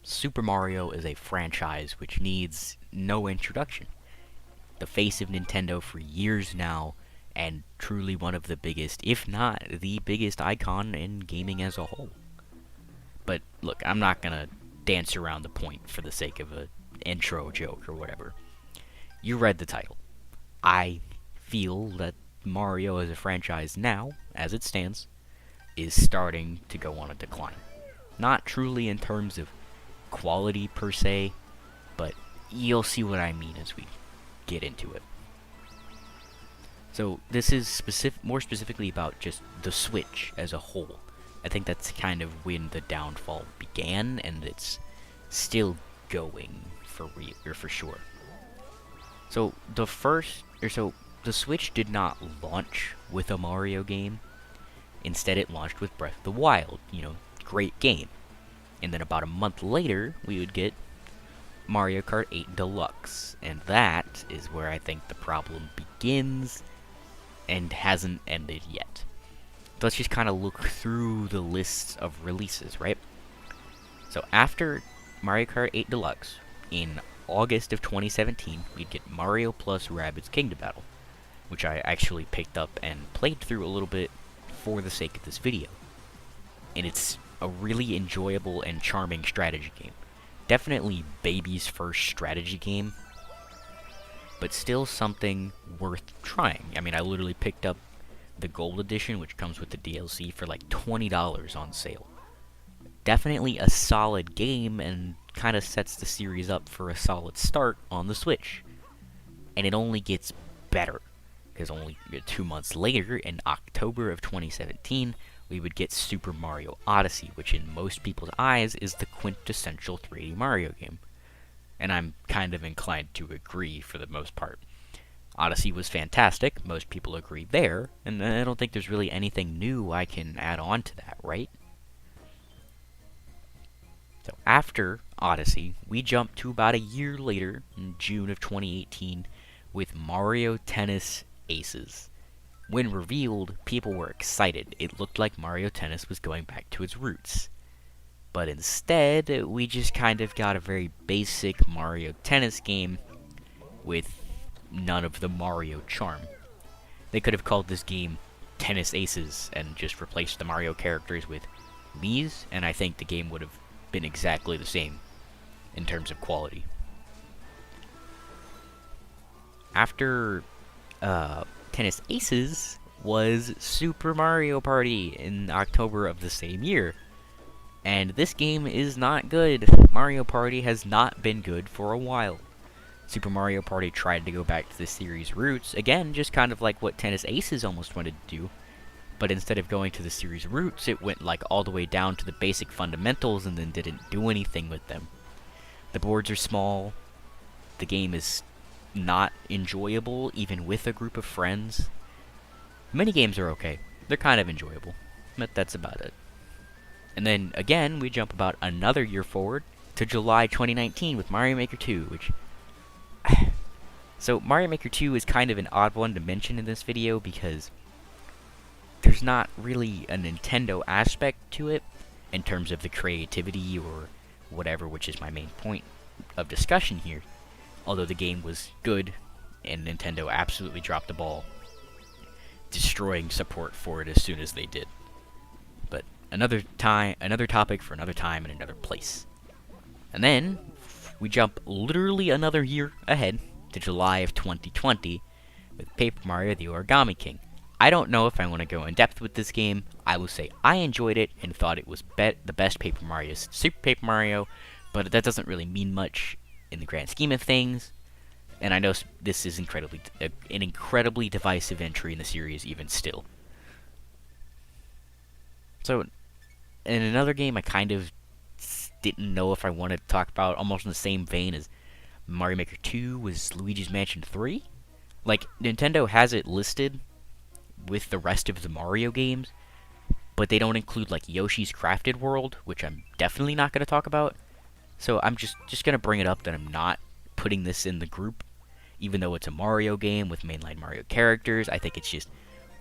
Super Mario is a franchise which needs no introduction. The face of Nintendo for years now, and truly one of the biggest, if not the biggest icon in gaming as a whole. But look, I'm not gonna dance around the point for the sake of an intro joke or whatever. You read the title. I feel that Mario as a franchise now, as it stands, is starting to go on a decline. Not truly in terms of quality per se, but you'll see what I mean as we get into it. So this is more specifically about just the Switch as a whole. I think that's kind of when the downfall began, and it's still going for sure. So the Switch did not launch with a Mario game. Instead, it launched with Breath of the Wild. Great game. And then about a month later, we would get Mario Kart 8 Deluxe. And that is where I think the problem begins and hasn't ended yet. Let's just kind of look through the lists of releases, right? So after Mario Kart 8 Deluxe, in August of 2017, we'd get Mario plus Rabbids Kingdom Battle, which I actually picked up and played through a little bit for the sake of this video. And it's a really enjoyable and charming strategy game. Definitely baby's first strategy game, but still something worth trying. I mean, I literally picked up the Gold Edition, which comes with the DLC, for like $20 on sale. Definitely a solid game, and kind of sets the series up for a solid start on the Switch. And it only gets better, because only 2 months later, in October of 2017, we would get Super Mario Odyssey, which in most people's eyes is the quintessential 3D Mario game. And I'm kind of inclined to agree for the most part. Odyssey was fantastic, most people agree there, and I don't think there's really anything new I can add on to that, right? So after Odyssey, we jump to about a year later, in June of 2018, with Mario Tennis Aces. When revealed, people were excited. It looked like Mario Tennis was going back to its roots. But instead, we just kind of got a very basic Mario Tennis game with none of the Mario charm. They could have called this game Tennis Aces and just replaced the Mario characters with Mii's, and I think the game would have been exactly the same in terms of quality. After Tennis Aces was Super Mario Party in October of the same year. And this game is not good. Mario Party has not been good for a while. Super Mario Party tried to go back to the series' roots, again, just kind of like what Tennis Aces almost wanted to do. But instead of going to the series' roots, it went like all the way down to the basic fundamentals and then didn't do anything with them. The boards are small. The game is not enjoyable, even with a group of friends. Minigames are okay. They're kind of enjoyable, but that's about it. And then, again, we jump about another year forward to July 2019 with Mario Maker 2, which... So, Mario Maker 2 is kind of an odd one to mention in this video because there's not really a Nintendo aspect to it in terms of the creativity or whatever, which is my main point of discussion here. Although the game was good, and Nintendo absolutely dropped the ball, destroying support for it as soon as they did. But another topic for another time and another place. And then we jump literally another year ahead to July of 2020 with Paper Mario: The Origami King. I don't know if I want to go in depth with this game. I will say I enjoyed it and thought it was the best Paper Mario, Super Paper Mario, but that doesn't really mean much in the grand scheme of things. And I know this is an incredibly divisive entry in the series even still. So, in another game I kind of didn't know if I wanted to talk about, almost in the same vein as Mario Maker 2, was Luigi's Mansion 3. Like, Nintendo has it listed with the rest of the Mario games, but they don't include, like, Yoshi's Crafted World, which I'm definitely not going to talk about. So I'm just going to bring it up that I'm not putting this in the group, even though it's a Mario game with mainline Mario characters. I think it's just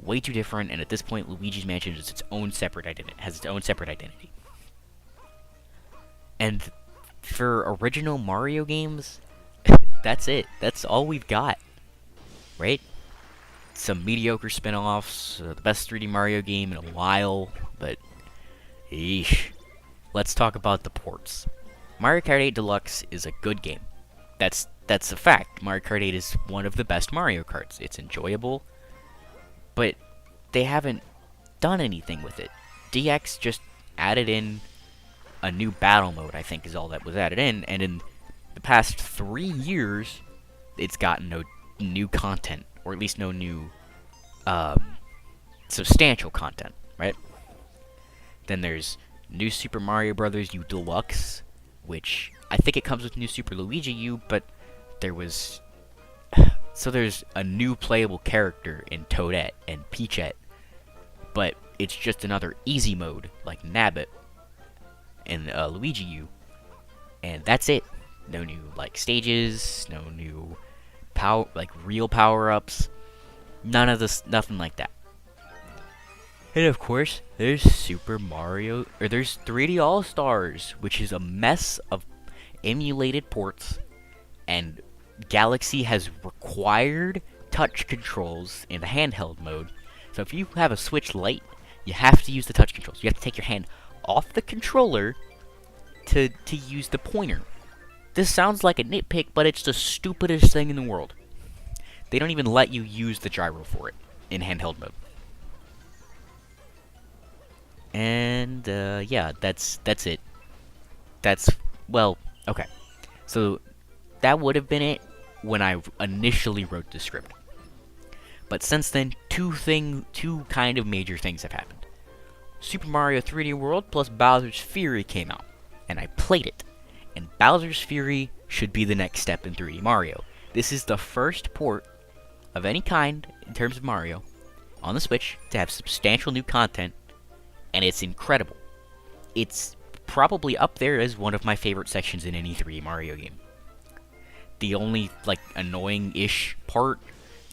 way too different, and at this point, Luigi's Mansion is its own separate identity, has its own separate identity. And for original Mario games, that's it. That's all we've got, right? Some mediocre spin-offs, the best 3D Mario game in a while, but eesh. Let's talk about the ports. Mario Kart 8 Deluxe is a good game. That's a fact. Mario Kart 8 is one of the best Mario Karts. It's enjoyable, but they haven't done anything with it. DX just added in a new battle mode, I think is all that was added in, and in the past 3 years, it's gotten no new content, or at least no new substantial content, right? Then there's New Super Mario Bros. U Deluxe, which I think it comes with New Super Luigi U, but there's a new playable character in Toadette and Peachette, but it's just another easy mode like Nabbit and Luigi U, and that's it. No new stages, no new real power-ups, none of this, nothing like that. And of course, there's there's 3D All-Stars, which is a mess of emulated ports, and Galaxy has required touch controls in the handheld mode. So if you have a Switch Lite, you have to use the touch controls. You have to take your hand off the controller to use the pointer. This sounds like a nitpick, but it's the stupidest thing in the world. They don't even let you use the gyro for it in handheld mode. And yeah, that's it. Well, okay. So that would have been it when I initially wrote the script. But since then, two kind of major things have happened. Super Mario 3D World plus Bowser's Fury came out, and I played it. And Bowser's Fury should be the next step in 3D Mario. This is the first port of any kind in terms of Mario on the Switch to have substantial new content, and it's incredible. It's probably up there as one of my favorite sections in any 3D Mario game. The only annoying-ish part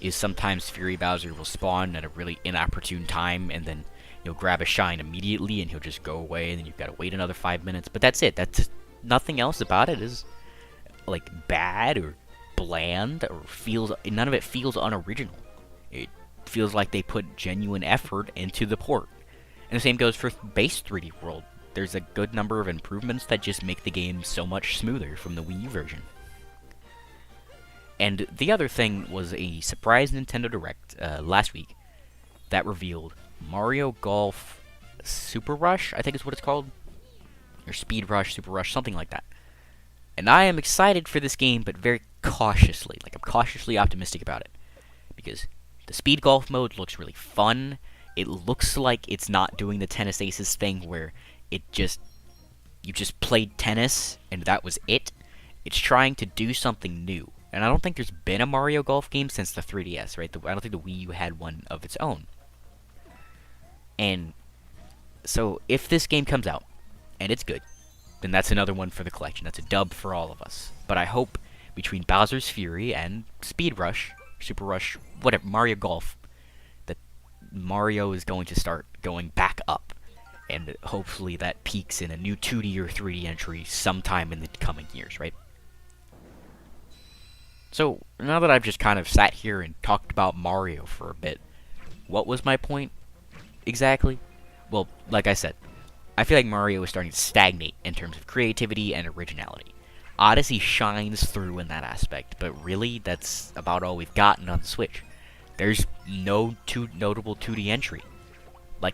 is sometimes Fury Bowser will spawn at a really inopportune time, and then you'll grab a shine immediately, and he'll just go away, and then you've got to wait another 5 minutes. But that's it. That's nothing else about it is bad or bland or none of it feels unoriginal. It feels like they put genuine effort into the port. And the same goes for base 3D World. There's a good number of improvements that just make the game so much smoother from the Wii U version. And the other thing was a surprise Nintendo Direct last week that revealed Mario Golf Super Rush, I think is what it's called. Or Speed Rush, Super Rush, something like that. And I am excited for this game, but very cautiously. I'm cautiously optimistic about it. Because the Speed Golf mode looks really fun. It looks like it's not doing the Tennis Aces thing where you just played tennis and that was it. It's trying to do something new. And I don't think there's been a Mario Golf game since the 3DS, right? I don't think the Wii U had one of its own. And so if this game comes out, and it's good, then that's another one for the collection. That's a dub for all of us. But I hope between Bowser's Fury and Speed Rush, Super Rush, whatever, Mario Golf, that Mario is going to start going back up. And hopefully that peaks in a new 2D or 3D entry sometime in the coming years, right? So, now that I've just kind of sat here and talked about Mario for a bit, what was my point exactly? Well, like I said, I feel like Mario is starting to stagnate in terms of creativity and originality. Odyssey shines through in that aspect, but really, that's about all we've gotten on the Switch. There's no notable 2D entry.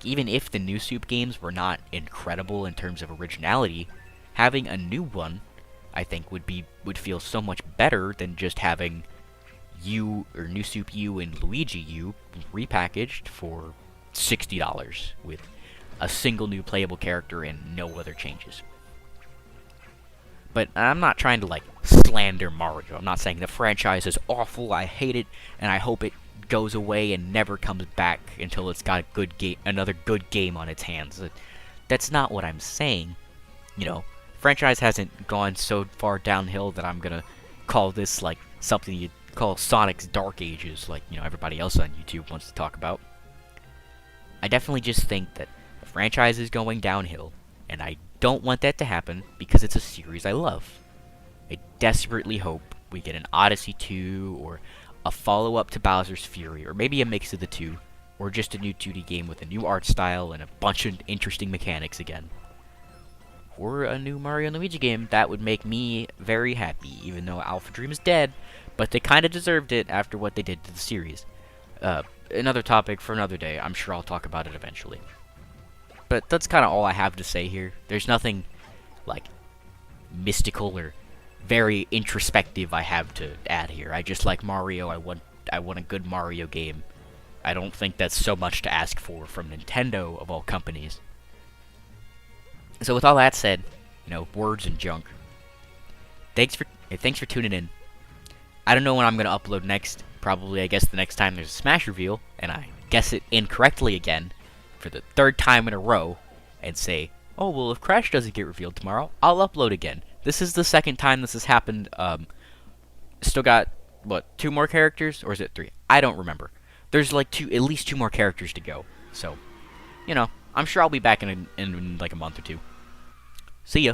Even if the new Soup games were not incredible in terms of originality, having a new one, I think, would feel so much better than just having New Soup U and Luigi U repackaged for $60 with a single new playable character and no other changes. But I'm not trying to slander Mario. I'm not saying the franchise is awful, I hate it, and I hope it goes away and never comes back until it's got another good game on its hands. That's not what I'm saying. Franchise hasn't gone so far downhill that I'm gonna call this something you'd call Sonic's Dark Ages, everybody else on YouTube wants to talk about. I definitely just think that the franchise is going downhill, and I don't want that to happen because it's a series I love. I desperately hope we get an Odyssey 2 or a follow-up to Bowser's Fury, or maybe a mix of the two, or just a new 2D game with a new art style and a bunch of interesting mechanics again. Or a new Mario and Luigi game. That would make me very happy, even though Alpha Dream is dead, but they kind of deserved it after what they did to the series. Another topic for another day. I'm sure I'll talk about it eventually. But that's kind of all I have to say here. There's nothing, like, mystical or very introspective I have to add here. I just like Mario. I want a good Mario game. I don't think that's so much to ask for from Nintendo, of all companies. So with all that said, words and junk. Thanks for tuning in. I don't know when I'm going to upload next. Probably, I guess, the next time there's a Smash reveal, and I guess it incorrectly again for the third time in a row, and say, oh, well, if Crash doesn't get revealed tomorrow, I'll upload again. This is the second time this has happened. Still got, 2 more characters? Or is it 3? I don't remember. There's, at least 2 more characters to go. So, I'm sure I'll be back in like a month or two. See ya.